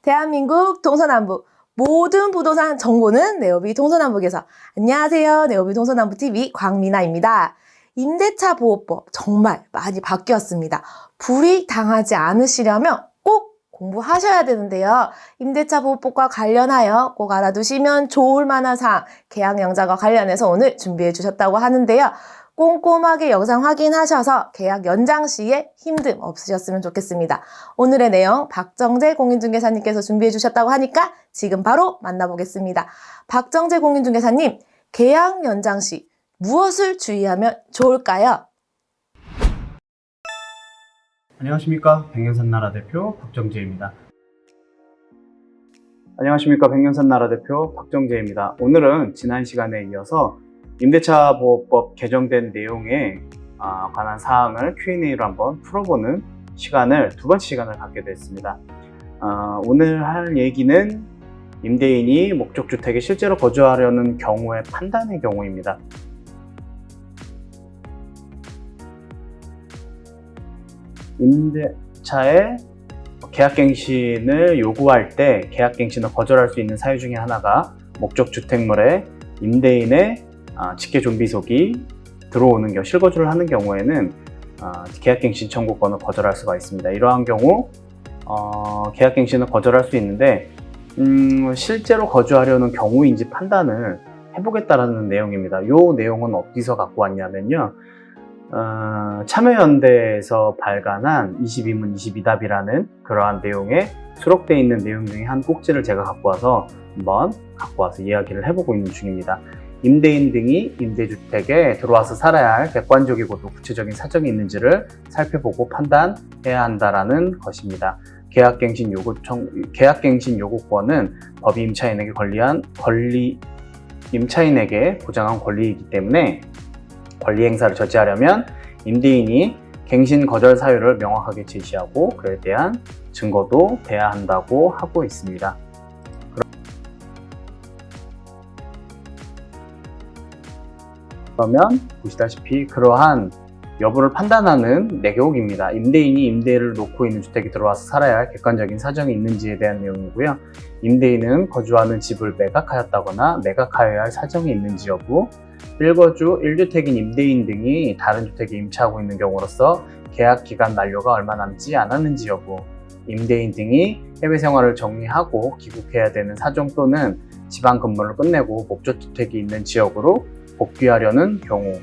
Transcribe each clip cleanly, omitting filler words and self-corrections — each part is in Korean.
대한민국 동서남북 모든 부동산 정보는 네오비 동서남북에서. 안녕하세요. 네오비 동서남북TV 광미나입니다. 임대차 보호법 정말 많이 바뀌었습니다. 불이익 당하지 않으시려면 꼭 공부하셔야 되는데요. 임대차 보호법과 관련하여 꼭 알아두시면 좋을 만한 사항, 계약 연장과 관련해서 오늘 준비해 주셨다고 하는데요. 꼼꼼하게 영상 확인하셔서 계약 연장 시에 힘듦 없으셨으면 좋겠습니다. 오늘의 내용 박정재 공인중개사님께서 준비해 주셨다고 하니까 지금 바로 만나보겠습니다. 박정재 공인중개사님, 계약 연장 시 무엇을 주의하면 좋을까요? 안녕하십니까, 백년산나라 대표 박정재입니다. 안녕하십니까, 백년산나라 대표 박정재입니다. 오늘은 지난 시간에 이어서 임대차 보호법 개정된 내용에 관한 사항을 Q&A로 한번 풀어보는 시간을, 두 번째 시간을 갖게 됐습니다. 오늘 할 얘기는 임대인이 목적주택에 실제로 거주하려는 경우의 판단의 경우입니다. 임대차에 계약갱신을 요구할 때 계약갱신을 거절할 수 있는 사유 중에 하나가 목적주택물에 임대인의 직계존비속이 들어오는 경우, 실거주를 하는 경우에는 계약갱신 청구권을 거절할 수가 있습니다. 이러한 경우 계약갱신을 거절할 수 있는데 실제로 거주하려는 경우인지 판단을 해보겠다라는 내용입니다. 이 내용은 어디서 갖고 왔냐면요, 참여연대에서 발간한 22문 22답이라는 그러한 내용에 수록되어 있는 내용 중에 한 꼭지를 제가 갖고 와서 이야기를 해보고 있는 중입니다. 임대인 등이 임대주택에 들어와서 살아야 할 객관적이고도 구체적인 사정이 있는지를 살펴보고 판단해야 한다라는 것입니다. 계약갱신 요구권은 법이 임차인에게 보장한 권리이기 때문에 권리 행사를 저지하려면 임대인이 갱신 거절 사유를 명확하게 제시하고 그에 대한 증거도 돼야 한다고 하고 있습니다. 그러면 보시다시피 그러한 여부를 판단하는 내용입니다. 임대인이 임대를 놓고 있는 주택에 들어와서 살아야 할 객관적인 사정이 있는지에 대한 내용이고요. 임대인은 거주하는 집을 매각하였다거나 매각하여야 할 사정이 있는지 여부, 1거주 1주택인 임대인 등이 다른 주택에 임차하고 있는 경우로서 계약 기간 만료가 얼마 남지 않았는지 여부, 임대인 등이 해외 생활을 정리하고 귀국해야 되는 사정 또는 지방 근무를 끝내고 목적주택이 있는 지역으로 복귀하려는 경우,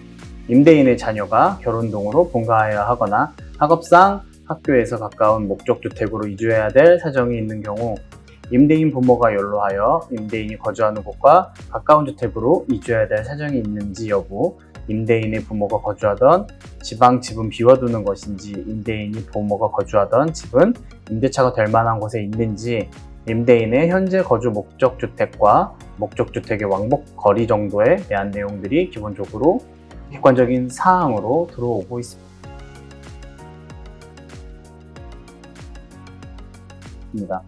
임대인의 자녀가 결혼 등으로 본가해야 하거나 학업상 학교에서 가까운 목적주택으로 이주해야 될 사정이 있는 경우, 임대인 부모가 연로하여 임대인이 거주하는 곳과 가까운 주택으로 이주해야 될 사정이 있는지 여부, 임대인의 부모가 거주하던 지방 집은 비워두는 것인지 임대인이 부모가 거주하던 집은 임대차가 될 만한 곳에 있는지, 임대인의 현재 거주 목적주택과 목적주택의 왕복 거리 정도에 대한 내용들이 기본적으로 객관적인 사항으로 들어오고 있습니다.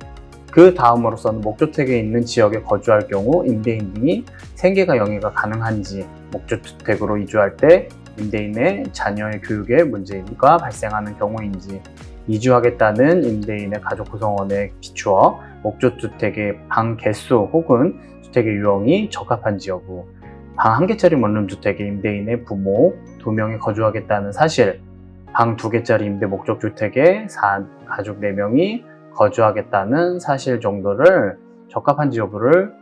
그 다음으로서는 목적주택에 있는 지역에 거주할 경우 임대인 등이 생계가 영위가 가능한지, 목적주택으로 이주할 때 임대인의 자녀의 교육에 문제가 발생하는 경우인지, 이주하겠다는 임대인의 가족 구성원에 비추어 목적주택의 방 개수 혹은 주택의 유형이 적합한지 여부, 방 1개짜리 원룸주택에 임대인의 부모 2명이 거주하겠다는 사실, 방 2개짜리 임대 목적주택에 가족 4명이 거주하겠다는 사실 정도를 적합한지 여부를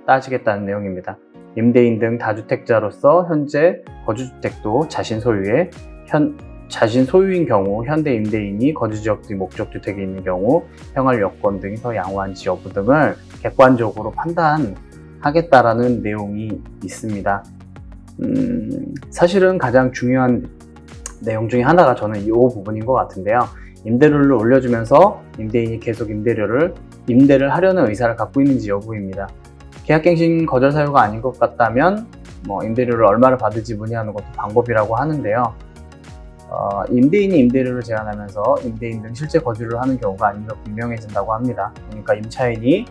따지겠다는 내용입니다. 임대인 등 다주택자로서 현재 거주주택도 자신 소유인 경우, 현대 임대인이 거주지역 등 목적주택에 있는 경우 생활 여건 등이 더 양호한지 여부 등을 객관적으로 판단하겠다라는 내용이 있습니다. 사실은 가장 중요한 내용 중에 하나가 저는 이 부분인 것 같은데요. 임대료를 올려주면서 임대인이 계속 임대를 하려는 의사를 갖고 있는지 여부입니다. 계약갱신 거절 사유가 아닌 것 같다면 임대료를 얼마를 받을지 문의하는 것도 방법이라고 하는데요. 임대인이 임대료를 제한하면서 임대인 등 실제 거주를 하는 경우가 아니면 분명해진다고 합니다. 그러니까 임차인이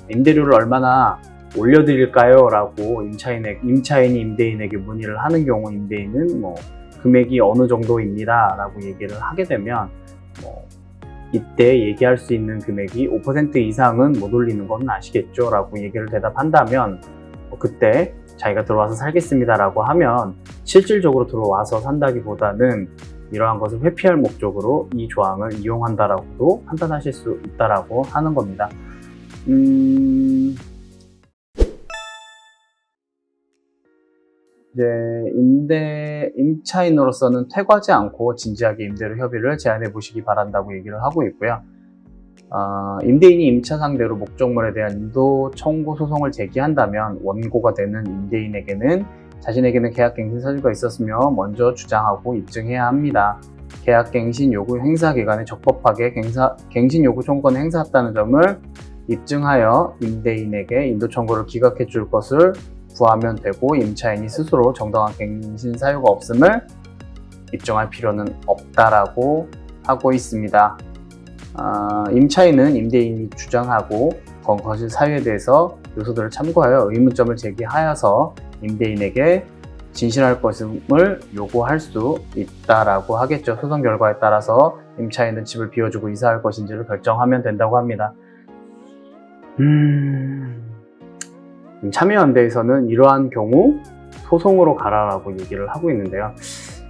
임대료를 얼마나 올려드릴까요? 라고 임차인이 임대인에게 문의를 하는 경우 임대인은 금액이 어느 정도입니다 라고 얘기를 하게 되면 이때 얘기할 수 있는 금액이 5% 이상은 못 올리는 건 아시겠죠? 라고 얘기를 대답한다면 그때 자기가 들어와서 살겠습니다 라고 하면 실질적으로 들어와서 산다기보다는 이러한 것을 회피할 목적으로 이 조항을 이용한다라고도 판단하실 수 있다라고 하는 겁니다. 이제 임차인으로서는 퇴거하지 않고 진지하게 임대료 협의를 제안해 보시기 바란다고 얘기를 하고 있고요. 임대인이 임차 상대로 목적물에 대한 인도 청구 소송을 제기한다면 원고가 되는 임대인에게는 자신에게는 계약갱신 사유가 있었으며 먼저 주장하고 입증해야 합니다. 계약갱신 요구 행사 기간에 적법하게 갱신 요구 청구권을 행사했다는 점을 입증하여 임대인에게 인도 청구를 기각해 줄 것을 구하면 되고, 임차인이 스스로 정당한 갱신 사유가 없음을 입증할 필요는 없다라고 하고 있습니다. 임차인은 임대인이 주장하고 거실 사유에 대해서 요소들을 참고하여 의문점을 제기하여서 임대인에게 진실할 것임을 요구할 수 있다라고 하겠죠. 소송 결과에 따라서 임차인은 집을 비워주고 이사할 것인지를 결정하면 된다고 합니다. 참여연대에서는 이러한 경우 소송으로 가라라고 얘기를 하고 있는데요.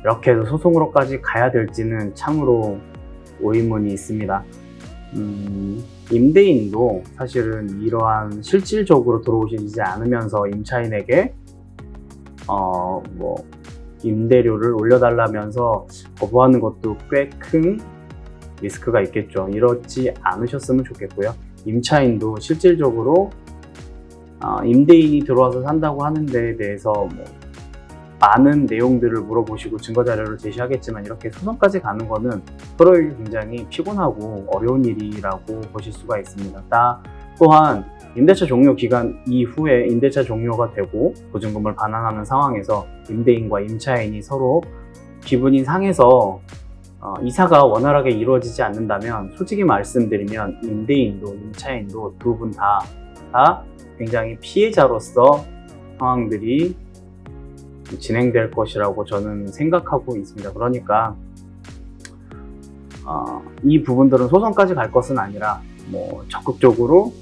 이렇게 해서 소송으로까지 가야 될지는 참으로 의문이 있습니다. 임대인도 사실은 이러한 실질적으로 들어오시지 않으면서 임차인에게 임대료를 올려달라면서 거부하는 것도 꽤 큰 리스크가 있겠죠. 이렇지 않으셨으면 좋겠고요. 임차인도 실질적으로 임대인이 들어와서 산다고 하는 데에 대해서 많은 내용들을 물어보시고 증거자료를 제시하겠지만 이렇게 소송까지 가는 거는 서로에게 굉장히 피곤하고 어려운 일이라고 보실 수가 있습니다. 또한 임대차 종료 기간 이후에 임대차 종료가 되고 보증금을 반환하는 상황에서 임대인과 임차인이 서로 기분이 상해서 이사가 원활하게 이루어지지 않는다면 솔직히 말씀드리면 임대인도 임차인도 두 분 다 굉장히 피해자로서 상황들이 진행될 것이라고 저는 생각하고 있습니다. 그러니까 이 부분들은 소송까지 갈 것은 아니라 적극적으로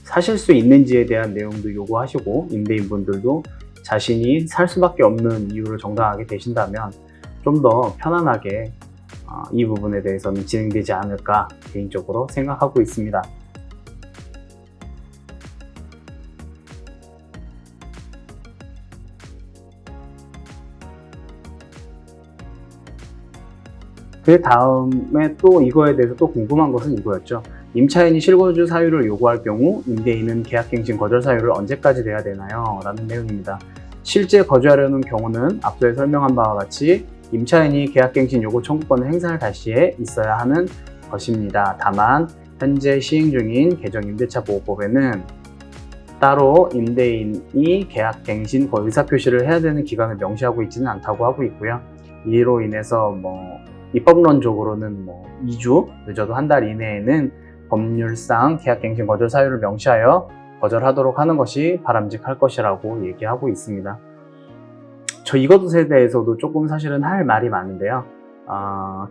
사실 수 있는지에 대한 내용도 요구하시고, 임대인분들도 자신이 살 수밖에 없는 이유를 정당하게 대신다면 좀 더 편안하게 이 부분에 대해서는 진행되지 않을까 개인적으로 생각하고 있습니다. 그 다음에 또 이거에 대해서 또 궁금한 것은 이거였죠. 임차인이 실거주 사유를 요구할 경우 임대인은 계약갱신 거절 사유를 언제까지 내야 되나요? 라는 내용입니다. 실제 거주하려는 경우는 앞서에 설명한 바와 같이 임차인이 계약갱신 요구 청구권을 행사할 당시에 있어야 하는 것입니다. 다만 현재 시행 중인 개정 임대차 보호법에는 따로 임대인이 계약갱신 의사표시를 해야 되는 기간을 명시하고 있지는 않다고 하고 있고요. 이로 인해서 입법론적으로는 2주, 늦어도 한 달 이내에는 법률상 계약갱신 거절 사유를 명시하여 거절하도록 하는 것이 바람직할 것이라고 얘기하고 있습니다. 저 이것에 대해서도 조금 사실은 할 말이 많은데요.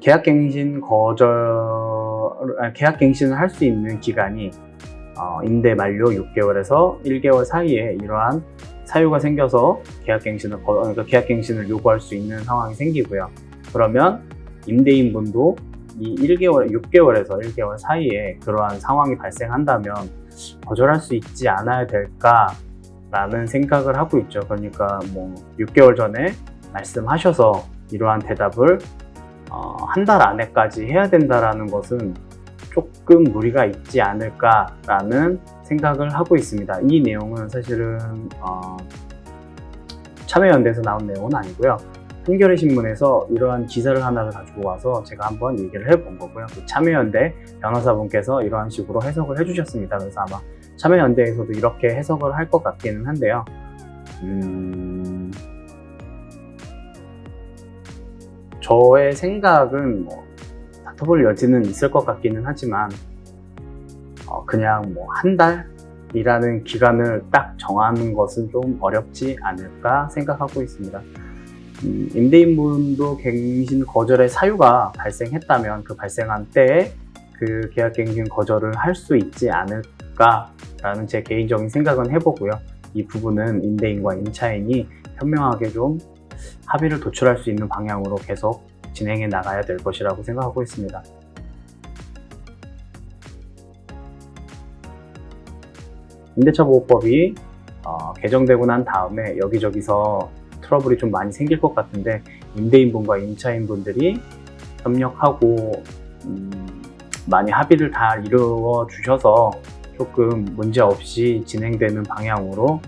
계약갱신을 할 수 있는 기간이 임대 만료 6개월에서 1개월 사이에 이러한 사유가 생겨서 계약갱신을 요구할 수 있는 상황이 생기고요. 그러면 임대인분도 이 6개월에서 1개월 사이에 그러한 상황이 발생한다면 거절할 수 있지 않아야 될까라는 생각을 하고 있죠. 그러니까 6개월 전에 말씀하셔서 이러한 대답을 한 달 안에까지 해야 된다라는 것은 조금 무리가 있지 않을까라는 생각을 하고 있습니다. 이 내용은 사실은 참여연대에서 나온 내용은 아니고요. 한겨레 신문에서 이러한 기사를 하나를 가지고 와서 제가 한번 얘기를 해본 거고요. 참여연대 변호사분께서 이러한 식으로 해석을 해주셨습니다. 그래서 아마 참여연대에서도 이렇게 해석을 할 것 같기는 한데요. 저의 생각은 다퉈볼 여지는 있을 것 같기는 하지만 그냥 한 달이라는 기간을 딱 정하는 것은 좀 어렵지 않을까 생각하고 있습니다. 임대인분도 갱신 거절의 사유가 발생했다면 그 발생한 때에 그 계약갱신 거절을 할 수 있지 않을까라는 제 개인적인 생각은 해보고요. 이 부분은 임대인과 임차인이 현명하게 좀 합의를 도출할 수 있는 방향으로 계속 진행해 나가야 될 것이라고 생각하고 있습니다. 임대차 보호법이 개정되고 난 다음에 여기저기서 트러블이 좀 많이 생길 것 같은데 임대인분과 임차인분들이 협력하고 많이 합의를 다 이루어 주셔서 조금 문제 없이 진행되는 방향으로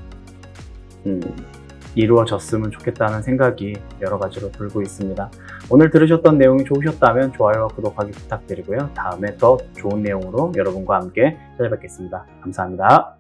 이루어졌으면 좋겠다는 생각이 여러 가지로 들고 있습니다. 오늘 들으셨던 내용이 좋으셨다면 좋아요와 구독하기 부탁드리고요. 다음에 더 좋은 내용으로 여러분과 함께 찾아뵙겠습니다. 감사합니다.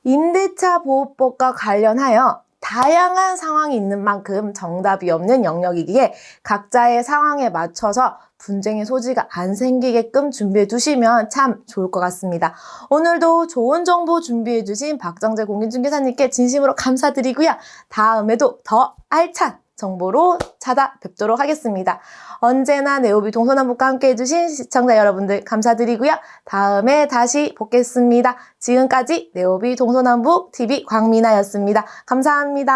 임대차 보호법과 관련하여 다양한 상황이 있는 만큼 정답이 없는 영역이기에 각자의 상황에 맞춰서 분쟁의 소지가 안 생기게끔 준비해 두시면 참 좋을 것 같습니다. 오늘도 좋은 정보 준비해 주신 박정재 공인중개사님께 진심으로 감사드리고요. 다음에도 더 알찬 정보로 찾아뵙도록 하겠습니다. 언제나 네오비 동서남북과 함께 해주신 시청자 여러분들 감사드리고요. 다음에 다시 뵙겠습니다. 지금까지 네오비 동서남북 TV 광미나였습니다. 감사합니다.